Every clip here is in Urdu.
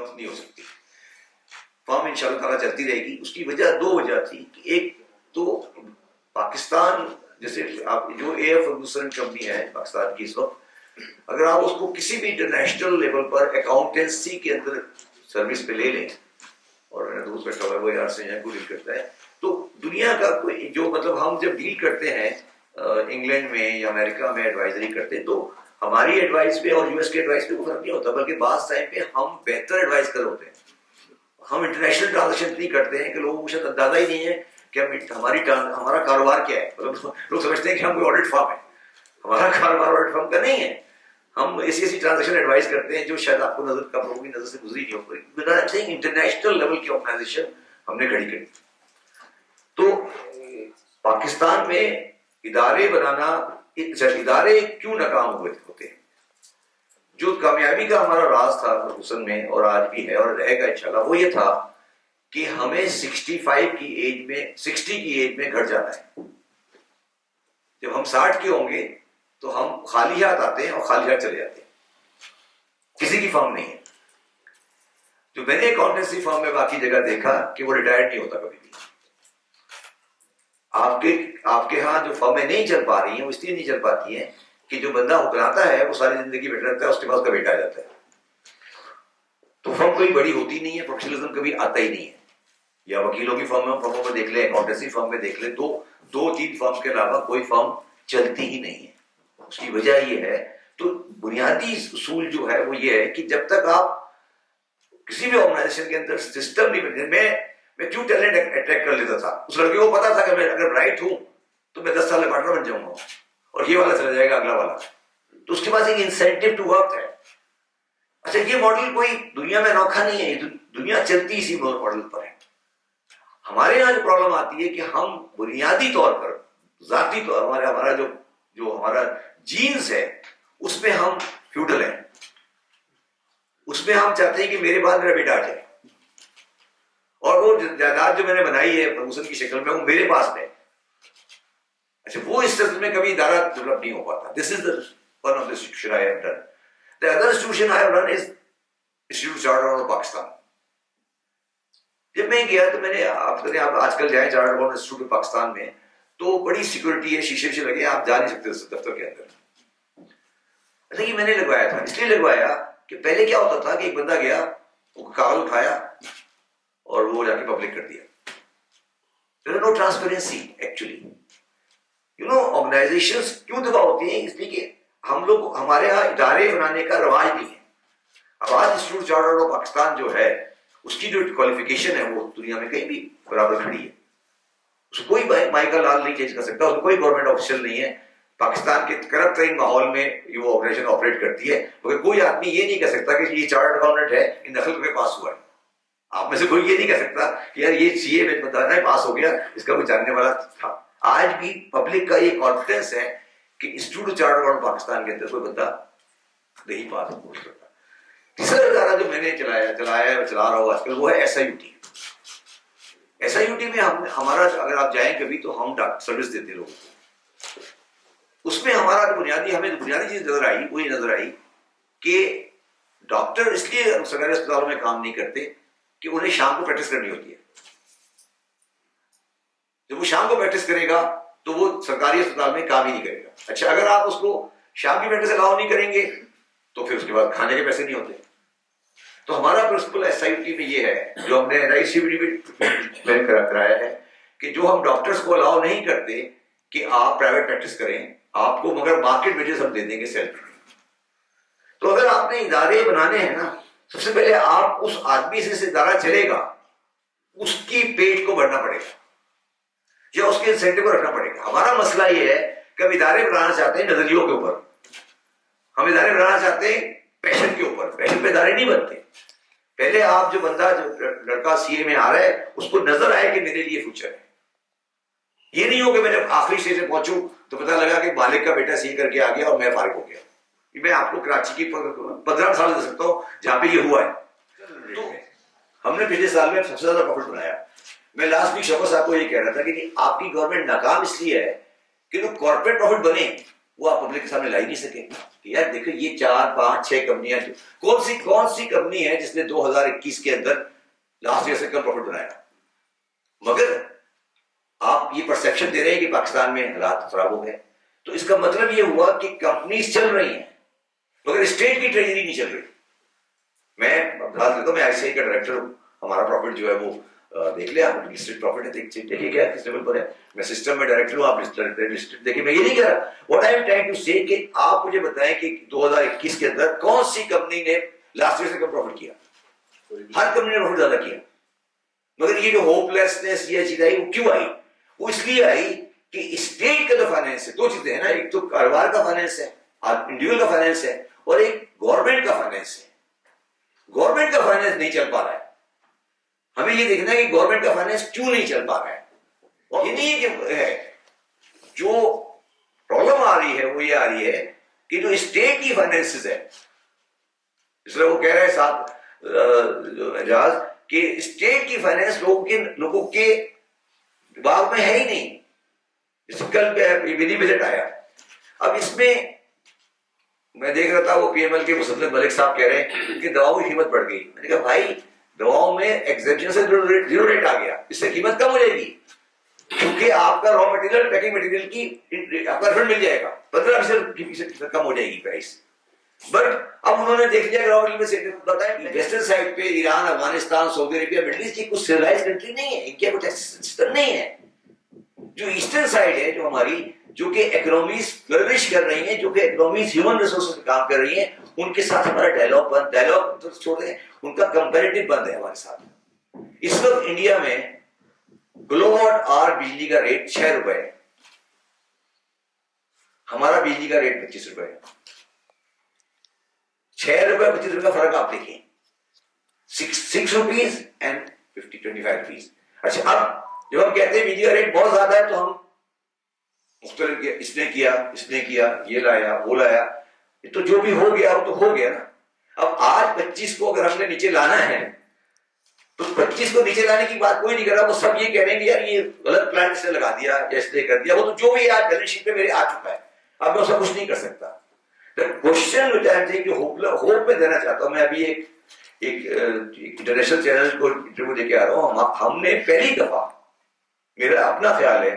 بند نہیں ہو سکتی. فارم انشاءاللہ تعالیٰ چلتی رہے گی. اس کی وجہ 2 وجہ تھی کہ ایک تو پاکستان جیسے آپ جو اے ایف فرگوسن کمپنی ہے پاکستان کی اس وقت, اگر آپ اس کو کسی بھی انٹرنیشنل لیول پر اکاؤنٹنسی کے اندر سروس پہ لے لیں, اور میں نے دوست بیٹھا ہوا ہے وہ یار سے کو ڈیل کرتا ہے, تو دنیا کا کوئی جو مطلب ہم جب ڈیل کرتے ہیں انگلینڈ میں یا امریکہ میں ایڈوائزری کرتے ہیں, تو ہماری ایڈوائس پہ اور یو ایس کے ایڈوائس پہ کوئی فرق نہیں ہوتا, بلکہ بعض ٹائم پہ ہم بہتر ایڈوائز کر ہوتے ہیں. ہم انٹرنیشنل ٹرانزیکشن نہیں کرتے ہیں کہ لوگوں کو شاید اندازہ ہی نہیں ہے کہ ہمارا کاروبار کیا ہے. مطلب لوگ سمجھتے ہیں کہ ہم کوئی آڈٹ فرم ہے, ہمارا کاروبار آڈٹ فرم کا نہیں ہے. ہم ایسی ٹرانزیکشن ایڈوائز کرتے ہیں جو شاید آپ کو لوگوں کی نظر سے گزری نہیں ہو. انٹرنیشنل لیول کی آرگنائزیشن ہم نے کھڑی کری. تو پاکستان میں ادارے بنانا, ادارے کیوں ناکام ہوتے ہیں, جو کامیابی کا ہمارا راز تھا فرگوسن میں اور آج بھی ہے اور رہے گا انشاءاللہ, وہ یہ تھا کہ ہمیں 60 کی ایج میں گھر جانا ہے. جب ہم 60 کے ہوں گے تو ہم خالی ہاتھ آتے ہیں اور خالی ہاتھ چلے جاتے ہیں, کسی کی فرم نہیں ہے. جو میں نے اکاؤنٹنسی فرم میں باقی جگہ دیکھا کہ وہ ریٹائرڈ نہیں ہوتا کبھی بھی. آپ کے ہاں جو فرمیں نہیں چل پا رہی ہیں وہ اس لیے نہیں چل پاتی ہیں کہ جو بندہ حکمراتا ہے وہ ساری زندگی بیٹھا رہتا ہے, اس کے پاس کا بیٹا آ جاتا ہے. تو فرم کوئی بڑی ہوتی نہیں ہے, پروفیشنلزم کبھی آتا ہی نہیں ہے. یا وکیلوں کی فرموں میں دیکھ لیں, اکاؤنٹنسی فرم میں دیکھ لیں, تو 2-3 فرم کے علاوہ کوئی فرم چلتی ہی نہیں ہے. اس کی وجہ یہ ہے, تو بنیادی اصول جو ہے وہ یہ ہے کہ جب تک آپ کسی بھی آرگنائزیشن کے اندر سسٹم نہیں بنتے. میں کیوں ٹیلنٹ اٹریکٹ کر لیتا تھا, اس لڑکے کو پتا تھا کہ میں اگر برائٹ ہوں تو میں 10 سال میں پارٹنر بن جاؤں گا اور یہ والا چلا جائے گا اگلا والا, تو اس کے پاس ایک انسینٹیو ٹو ورک ہے. اچھا, یہ ماڈل کوئی دنیا میں انوکھا نہیں ہے, دنیا چلتی اسی ماڈل پر ہے. ہمارے یہاں جو پرابلم آتی ہے کہ ہم بنیادی طور پر ذاتی طور ہمارا جو ہمارا جینز ہے اس میں ہم فیوڈل ہیں. اس میں ہم چاہتے ہیں کہ میرے بعد میرا بیٹا آ جائے, اور وہ جائیداد جو میں نے بنائی ہے فرگوسن کی شکل میں وہ میرے پاس ہے. اچھا, وہ اس طرح میں کبھی ادارہ ڈیولپ نہیں ہو پاتا. دس از one of the institution I have done. The other institution I have done is Institute Chartered of Pakistan. جب میں گیا تو میں نے آپ آج کل جائیں chartered accountant institute of Pakistan میں, تو بڑی سیکورٹی ہے, شیشے لگے, آپ جا نہیں سکتے اس دفتر کے اندر. اچھا, یہ میں نے لگوایا تھا, اس لیے لگوایا کہ پہلے کیا ہوتا تھا کہ ایک بندہ گیا, وہ کاغذ اٹھایا اور وہ جا کے پبلک کر دیا. There is no transparency actually. Organisations کیوں دبا ہوتی ہیں, اس لیے کہ ہم لوگ ہمارے یہاں ادارے بنانے کا رواج نہیں ہے. اب آج انسٹیٹیوٹ چارٹرڈ آف پاکستان جو ہے اس کی جو کوالیفیکیشن ہے وہ دنیا میں کہیں بھی برابر کھڑی ہے. اس کو کوئی مائیکل لال نہیں چینج کر سکتا, اس کو کوئی گورنمنٹ آفیشل نہیں ہے. پاکستان کے کرپٹ ترین ماحول میں وہ آپریشن آپریٹ کرتی ہے, کیونکہ کوئی آدمی یہ نہیں کہہ سکتا کہ یہ چارٹرڈ اکاؤنٹنٹ ہے, ان نقل کے پاس ہوا ہے. آپ میں سے کوئی یہ نہیں کہہ سکتا کہ یار یہ سی اے میں بتانا ہے پاس ہو گیا, اس کا کوئی جاننے والا تھا. آج بھی پبلک کا یہ کانفیڈنس ہے کہ انسٹیٹیوٹ چارٹرڈ اکاؤنٹنٹ پاکستان کے اندر کوئی بندہ نہیں پاس ہو سکتا. تیسرا ادارہ جو میں نے چلا رہا ہوں آج کل وہ ہے S I U T. S I U T میں ہمارا اگر آپ جائیں کبھی تو ہم سروس دیتے لوگوں کو. اس میں ہمارا ہمیں بنیادی چیز نظر آئی, وہ یہ نظر آئی کہ ڈاکٹر اس لیے سرکاری اسپتالوں میں کام نہیں کرتے کہ انہیں شام کو پریکٹس کرنی ہوتی ہے. جب وہ شام کو پریکٹس کرے گا تو وہ سرکاری اسپتال میں کام ہی نہیں کرے گا. اچھا, اگر آپ اس کو شام کی پریکٹس الاؤ نہیں کریں گے تو پھر اس کے بعد کھانے کے پیسے نہیں ہوتے. تو ہمارا پرنسپل ایس آئی ٹی میں یہ ہے, جو ہم نے این آئی سی بی میں کرایا ہے, کہ جو ہم ڈاکٹرس کو الاؤ نہیں کرتے کہ آپ پرائیویٹ پریکٹس کریں, آپ کو مگر مارکیٹ ویجز ہم دے دیں گے سیلری. تو اگر آپ نے ادارے بنانے ہیں نا, سب سے پہلے آپ اس آدمی سے ادارہ چلے گا, اس کی پیٹ کو بھرنا پڑے گا یا اس کے انسینٹیو کو رکھنا پڑے گا. ہمارا مسئلہ یہ ہے کہ ہم ادارے بنانا چاہتے ہیں نظریوں کے اوپر, ہم ادارے بنانا چاہتے ہیں پیشن کے اوپر. پیشن پہ ادارے نہیں بنتے. پہلے آپ جو لڑکا سی اے میں آ رہا ہے اس کو نظر آئے کہ میرے لیے فیوچر ہے. یہ نہیں ہو کہ میں جب آخری اسٹیج میں پہنچوں تو پتہ لگا کہ مالک کا بیٹا سی اے کر کے آ گیا اور میں فارغ ہو گیا. میں آپ کو کراچی کی 15 سال دے سکتا ہوں جہاں پہ یہ ہوا ہے. تو ہم نے پچھلے سال میں سب سے زیادہ پروفٹ بنایا. میں لاسٹ ویک شوکت صاحب کو یہ کہہ رہا تھا کہ آپ کی گورنمنٹ ناکام اس لیے ہے کہ جو کارپوریٹ پروفٹ بنے وہ آپ پبلک کے سامنے لا ہی نہیں سکے کہ یار دیکھو یہ 4 5 6 کمپنیاں کون سی کمپنی ہے جس نے 2021 کے اندر لاسٹ ایئر سے کم پروفٹ بنایا. مگر آپ یہ پرسپشن دے رہے ہیں کہ پاکستان میں حالات خراب ہو گئے. تو اس کا مطلب یہ ہوا کہ کمپنیز چل رہی ہیں مگر اسٹیٹ کی ٹریجری نہیں چل رہی. میں بتا دیتا ہوں, میں آئی سی آئی کا ڈائریکٹر ہوں. ہمارا پروفٹ جو ہے وہ دیکھ لیں آپ, لسٹڈ پروفٹ ہے, دیکھیے کیا کس لیول پر ہے. میں سسٹم میں ڈائریکٹر ہوں, آپ لسٹڈ دیکھیں. میں یہ نہیں کہہ رہا, what I am trying to say کہ آپ مجھے بتائیں کہ 2021 کے اندر کون سی کمپنی نے لاسٹ ایئر سے کم پروفٹ کیا. ہر کمپنی نے پروفٹ زیادہ کیا. مگر یہ جو ہوپ لیسنس یہ چیز آئی وہ کیوں آئی؟ وہ اس لیے آئی کہ اسٹیٹ کا جو فائنینس ہے, 2 چیزیں ہیں نا, ایک تو کاروبار کا فائنینس ہے, انڈیویجول کا فائنینس ہے, اور ایک گورنمنٹ کا فائنینس ہے. گورنمنٹ کا فائنینس نہیں چل پا رہا ہے. ہمیں یہ دیکھنا ہے کہ گورنمنٹ کا فائنینس کیوں نہیں چل پا رہا ہے. اور یہ نہیں کہ جو پرابلم آ رہی ہے وہ یہ آ رہی ہے کہ جو اسٹیٹ کی فائنینسز ہے, اس لیے وہ کہہ رہے ہیں صاحب اعجاز کہ اسٹیٹ کی فائنینس لوگوں کے دماغ میں ہے ہی نہیں. اس کل مینی بجٹ آیا, اب اس میں دیکھ رہا تھا وہ پی ایم ایل کے مسدد ملک صاحب کہہ رہے ہیں کہ دواؤں کی قیمت بڑھ گئی. میں نے کہا بھائی دواؤں میں ایگزیمپشن سے 0 ریٹ آ گیا, اس سے قیمت کم ہو جائے گی کیونکہ آپ کا را مٹیریل پیکنگ مٹیریل کی آپ کا ریفنڈ مل جائے گا, 15% کم ہو جائے گی پرائس. بٹ اب انہوں نے دیکھ لیا کہ را مٹیریل میں بتائیں ویسٹرن سائڈ پہ ایران, افغانستان, سعودی عربیہ, مڈل ایسٹ کی کچھ سویلائز کنٹری نہیں ہے, ان کے کچھ سسٹم نہیں ہے. جو ایسٹرن سائڈ ہے جو ہماری, جو کہ اکنامیز فلرش کر رہی ہیں, جو کہ اکنامیز ہیومن ریسورسز پہ کام کر رہی ہیں, ان کے ساتھ ہمارا ڈائلاگ تو چھوڑ دیں, ان کا کمپیریٹو بند ہے ہمارے ساتھ. اس وقت انڈیا میں کلو واٹ آور بجلی کا ریٹ 6 روپے ہے, ہمارا بجلی کا ریٹ 25 روپے ہے. 6 روپے 25 روپے کا فرق آپ دیکھیں, 6 روپیز اینڈ 25 روپیز. اچھا اب جب ہم کہتے ہیں بجلی کا ریٹ بہت زیادہ ہے تو ہم مختلف اس نے کیا یہ لایا وہ لایا, تو جو بھی ہو گیا وہ تو ہو گیا نا. اب آج 25 کو اگر ہم نے نیچے لانا ہے تو 25 کو نیچے لانے کی بات کوئی نہیں کر رہا, وہ سب یہ کہہ رہے ہیں کہ یار یہ غلط پلان اس نے لگا دیا یا اس نے کر دیا. وہ تو جو بھی آج بیلنس شیٹ پہ میرے آ چکا ہے, اب میں اس کا کچھ نہیں کر سکتا. کوشچن جو ہوپ میں دینا چاہتا ہوں, میں ابھی ایک انٹرنیشنل چینل کو انٹرویو دے کے آ رہا ہوں. ہم نے پہلی دفعہ, میرا اپنا خیال ہے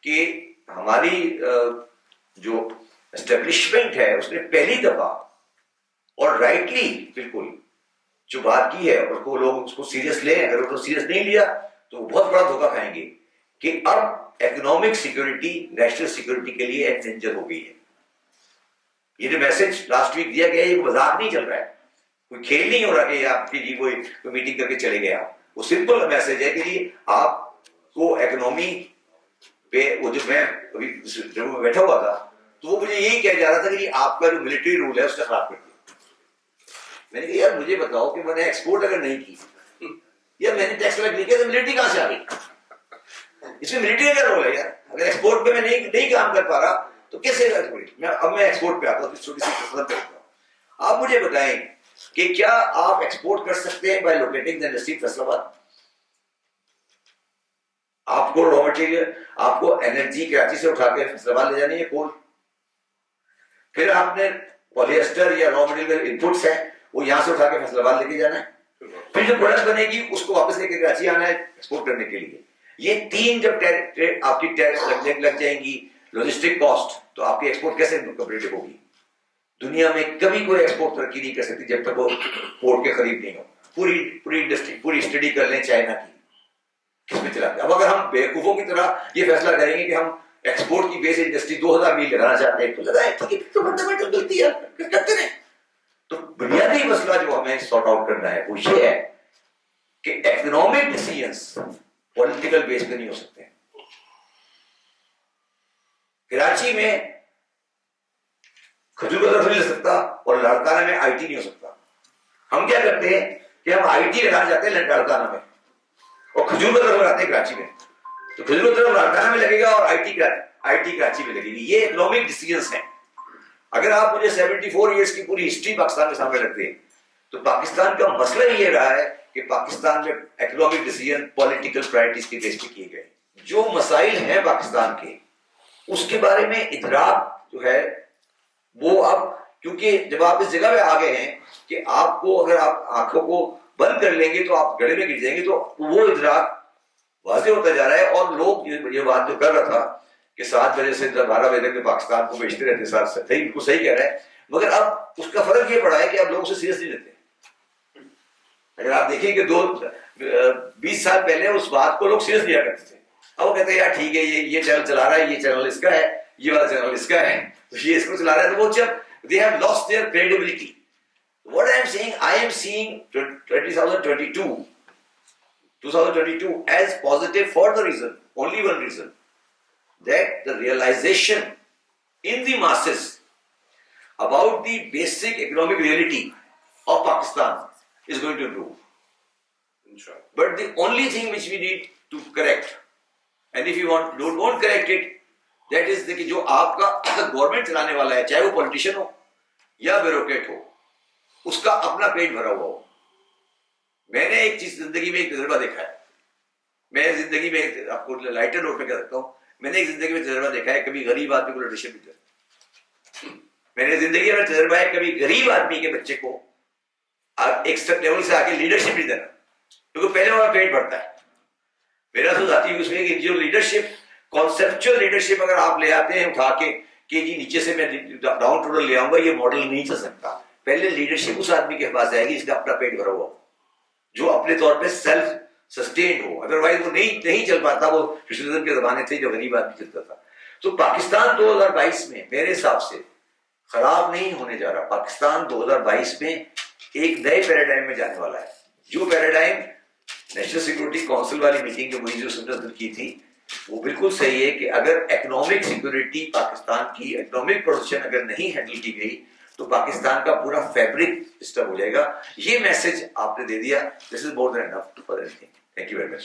کہ ہماری جو اسٹیبلشمنٹ ہے اس نے پہلی دفعہ اور رائٹلی بالکل جو بات کی ہے, اور کو لوگ اس کو سیریس لیں, اگر وہ سیریس نہیں لیا تو وہ بہت بڑا دھوکہ کھائیں گے کہ اب اکنامک سیکورٹی نیشنل سیکورٹی کے لیے انڈینجر ہو گئی ہے. یہ جو میسج لاسٹ ویک دیا گیا ہے یہ مذاق نہیں چل رہا ہے, کوئی کھیل نہیں ہو رہا کہ آپ کے لیے کوئی میٹنگ کر کے چلے گئے. وہ سمپل میسج ہے کہ آپ کو اکنامی پہ, وہ جو میں ابھی بیٹھا ہوا تھا تو وہ مجھے یہی کہا جا رہا تھا کہ آپ کا جو ملٹری رول ہے اس کا خلاف کر دیا. میں نے کہا یار مجھے بتاؤ کہ میں نے ایکسپورٹ اگر نہیں کی یا میں نے ٹیکس نہیں کیا تو ملٹری کہاں سے آ گئی؟ اس میں ملٹری کا رول ہے یار. اگر ایکسپورٹ پہ میں نہیں کام کر پا رہا تو کیسے اب میں ایکسپورٹ پہ آتا ہوں, چھوٹی سی قسمت کرتا ہوں. آپ مجھے بتائیں کہ کیا آپ ایکسپورٹ کر سکتے ہیں by locating the industry Faisal آباد؟ آپ کو را مٹیریل, آپ کو انرجی کراچی سے اٹھا کے فیصل آباد لے جانی ہے کول, پھر آپ نے پولی ایسٹر یا را مٹیریل انپٹس ہیں وہ یہاں سے اٹھا کے فیصل آباد لے کے جانا ہے, پھر جو پروڈکٹ بنے گی اس کو واپس لے کے کراچی آنا ہے ایکسپورٹ کرنے کے لیے. یہ 3 جب آپ کی ٹیکس لگ جائیں گی, لاجسٹک کاسٹ, تو آپ کی ایکسپورٹ کیسے کمپیٹیٹو ہوگی؟ دنیا میں کبھی کوئی ایکسپورٹ ترقی نہیں کر سکتی جب تک وہ پورٹ کے قریب نہیں ہو. پوری انڈسٹری پوری اسٹڈی کر لیں چائنا کی, کس میں چلاتے. اب اگر ہم بیوقوفوں کی طرح یہ فیصلہ کریں گے کہ ہم ایکسپورٹ کی بیس انڈسٹری 2000 میل لگانا چاہتے ہیں تو لگائیں, تو فنڈامنٹل غلطی ہے, کرتے رہیں. تو بنیادی مسئلہ جو ہمیں سارٹ آؤٹ کرنا ہے وہ یہ ہے کہ اکنامک ڈیسیژنز پولیٹیکل بیس پہ نہیں ہو سکتے. کراچی میں کھجور کا درخت نہیں لگ سکتا اور لاڑکانہ میں آئی ٹی نہیں ہو سکتا. ہم کیا کرتے ہیں کہ ہم آئی ٹی لگانا چاہتے ہیں لاڑکانہ میں اور کھجور کا درخت لگاتے ہیں کراچی میں, تو کھجور کا درخت لاڑکانہ میں لگے گا اور آئی ٹی کراچی میں لگے گی. یہ اکنامک ڈیسیژنز ہیں. اگر آپ مجھے 74 ایئرس کی پوری ہسٹری پاکستان کے سامنے رکھ دیں تو پاکستان کا مسئلہ یہ رہا ہے کہ پاکستان میں اکنامک ڈیسیژن پولیٹیکل پرائرٹیز کے بیس پہ کیے گئے. جو مسائل ہیں پاکستان کے اس کے بارے میں ادراک جو ہے وہ اب کیونکہ جب آپ اس جگہ پہ آ گئے ہیں کہ آپ کو اگر آپ آنکھوں کو بند کر لیں گے تو آپ گڑے میں گر جائیں گے, تو وہ ادراک واضح ہوتا جا رہا ہے. اور لوگ یہ بات جو کر رہا تھا کہ 7 بجے سے 12 بجے تک پاکستان کو بیچتے رہتے, ساتھ صحیح, بالکل صحیح کہہ رہے ہیں, مگر اب اس کا فرق یہ پڑا ہے کہ اب لوگ اسے سیریس نہیں لیتے. اگر آپ دیکھیں کہ 20 سال پہلے اس بات کو لوگ سیریس لیا کرتے تھے, اب وہ کہتے ہیں یار ٹھیک ہے یہ چینل چلا رہا ہے, یہ چینل اس کا ہے, یہ والا چینل اس کا ہے, تو یہ اس کو چلا رہا ہے, تو وہ جب they have lost their credibility. What I am saying, I am seeing 2022 as positive for the reason, only one reason, that the realization in the masses about the basic economic reality of Pakistan is going to improve. But the only thing which we need to correct, and if you don't correct it, that is کہ جو آپ کا گورنمنٹ چلانے والا ہے, چاہے وہ پولیٹیشین ہو یا بیوروکریٹ ہو, اس کا اپنا پیٹ بھرا ہوا ہو. میں نے ایک چیز زندگی میں ایک تجربہ دیکھا ہے, میں زندگی میں آپ کو لائٹر نوٹ پہ کہہ سکتا ہوں, میں نے ایک زندگی میں تجربہ دیکھا ہے, کبھی غریب آدمی کو لیڈرشپ نہیں کرتا. میں نے زندگی میں تجربہ ہے کبھی غریب آدمی کے بچے کو ایک لیول سے آگے لیڈرشپ نہیں دینا, کیونکہ پہلے ہمارا پیٹ بھرتا ہے. میرا تو ذاتی اس میں کہ جو لیڈرشپ, کانسیپچل لیڈرشپ اگر آپ لے آتے ہیں اٹھا کے کہ جی نیچے سے میں ڈاؤن ٹو لے آؤں گا, یہ ماڈل نہیں چل سکتا. پہلے لیڈرشپ اس آدمی کے پاس جائے گی جس کا اپنا پیٹ بھرا ہوا ہو, جو اپنے طور پہ سیلف سسٹینڈ ہو. ادروائز وہ نہیں چل پاتا. وہ سوشلزم کے زمانے تھے جو غریب آدمی چلتا تھا. تو پاکستان 2022 میں میرے حساب سے خراب نہیں ہونے جا رہا. پاکستان 2022 میں ایک نئے پیراڈائم میں جانے والا ہے. جو پیراڈائم نیشنل سیکورٹی کونسل والی میٹنگ جو مجھے جو کی تھی وہ بالکل صحیح ہے کہ اگر اکنامک سیکورٹی پاکستان کی, اکنامک پروڈکشن اگر نہیں ہینڈل کی گئی تو پاکستان کا پورا فیبرک ڈسٹرب ہو جائے گا. یہ میسج آپ نے دے دیا. This is more than enough for anything. Thank you very much.